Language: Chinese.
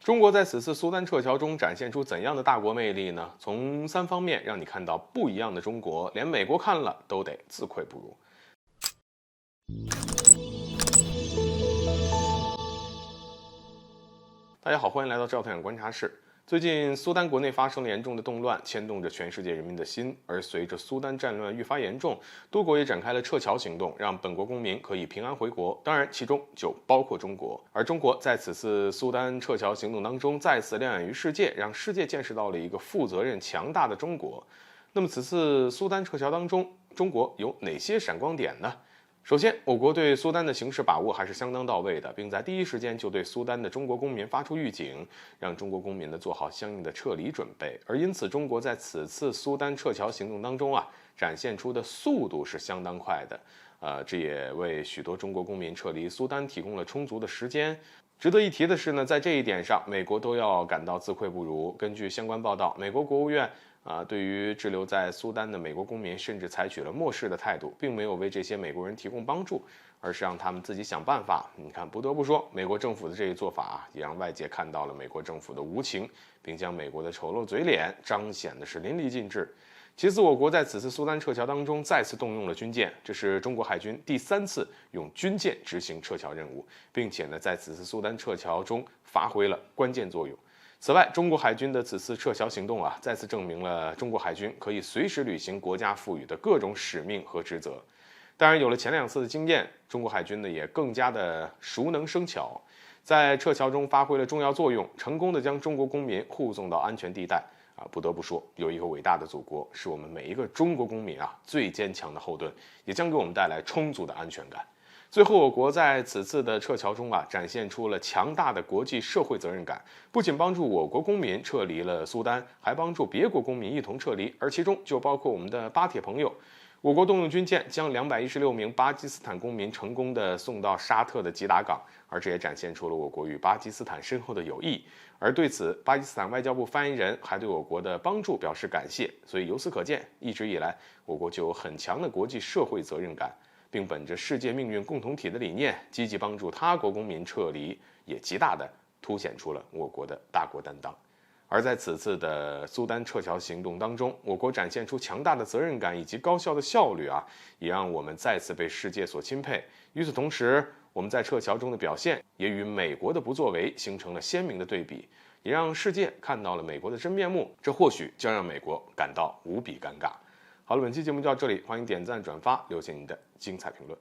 中国在此次苏丹撤侨中展现出怎样的大国魅力呢？从3方面让你看到不一样的中国，连美国看了都得自愧不如。大家好，欢迎来到赵太阳观察室。最近，苏丹国内发生了严重的动乱，牵动着全世界人民的心。而随着苏丹战乱愈发严重，多国也展开了撤侨行动，让本国公民可以平安回国。当然，其中就包括中国。而中国在此次苏丹撤侨行动当中，再次亮眼于世界，让世界见识到了一个负责任、强大的中国。那么，此次苏丹撤侨当中，中国有哪些闪光点呢？首先，我国对苏丹的形势把握还是相当到位的，并在第一时间就对苏丹的中国公民发出预警，让中国公民呢做好相应的撤离准备。而因此，中国在此次苏丹撤侨行动当中展现出的速度是相当快的，这也为许多中国公民撤离苏丹提供了充足的时间。值得一提的是呢，在这一点上，美国都要感到自愧不如。根据相关报道，美国国务院对于滞留在苏丹的美国公民，甚至采取了漠视的态度，并没有为这些美国人提供帮助，而是让他们自己想办法。你看，不得不说，美国政府的这一做法也让外界看到了美国政府的无情，并将美国的丑陋嘴脸彰显的是淋漓尽致。其次，我国在此次苏丹撤侨当中再次动用了军舰，这是中国海军第3次用军舰执行撤侨任务，并且呢，在此次苏丹撤侨中发挥了关键作用。此外，中国海军的此次撤侨行动再次证明了中国海军可以随时履行国家赋予的各种使命和职责。当然，有了前2次的经验，中国海军呢也更加的熟能生巧，在撤侨中发挥了重要作用，成功的将中国公民护送到安全地带。不得不说，有一个伟大的祖国，是我们每一个中国公民最坚强的后盾，也将给我们带来充足的安全感。最后，我国在此次的撤侨中展现出了强大的国际社会责任感，不仅帮助我国公民撤离了苏丹，还帮助别国公民一同撤离，而其中就包括我们的巴铁朋友。我国动用军舰将216名巴基斯坦公民成功的送到沙特的吉达港，而这也展现出了我国与巴基斯坦深厚的友谊。而对此，巴基斯坦外交部发言人还对我国的帮助表示感谢。所以由此可见，一直以来我国就有很强的国际社会责任感，并本着世界命运共同体的理念，积极帮助他国公民撤离，也极大的凸显出了我国的大国担当。而在此次的苏丹撤侨行动当中，我国展现出强大的责任感以及高效的效率也让我们再次被世界所钦佩。与此同时，我们在撤侨中的表现也与美国的不作为形成了鲜明的对比，也让世界看到了美国的真面目，这或许将让美国感到无比尴尬。好了，本期节目就到这里，欢迎点赞转发，留下您的精彩评论。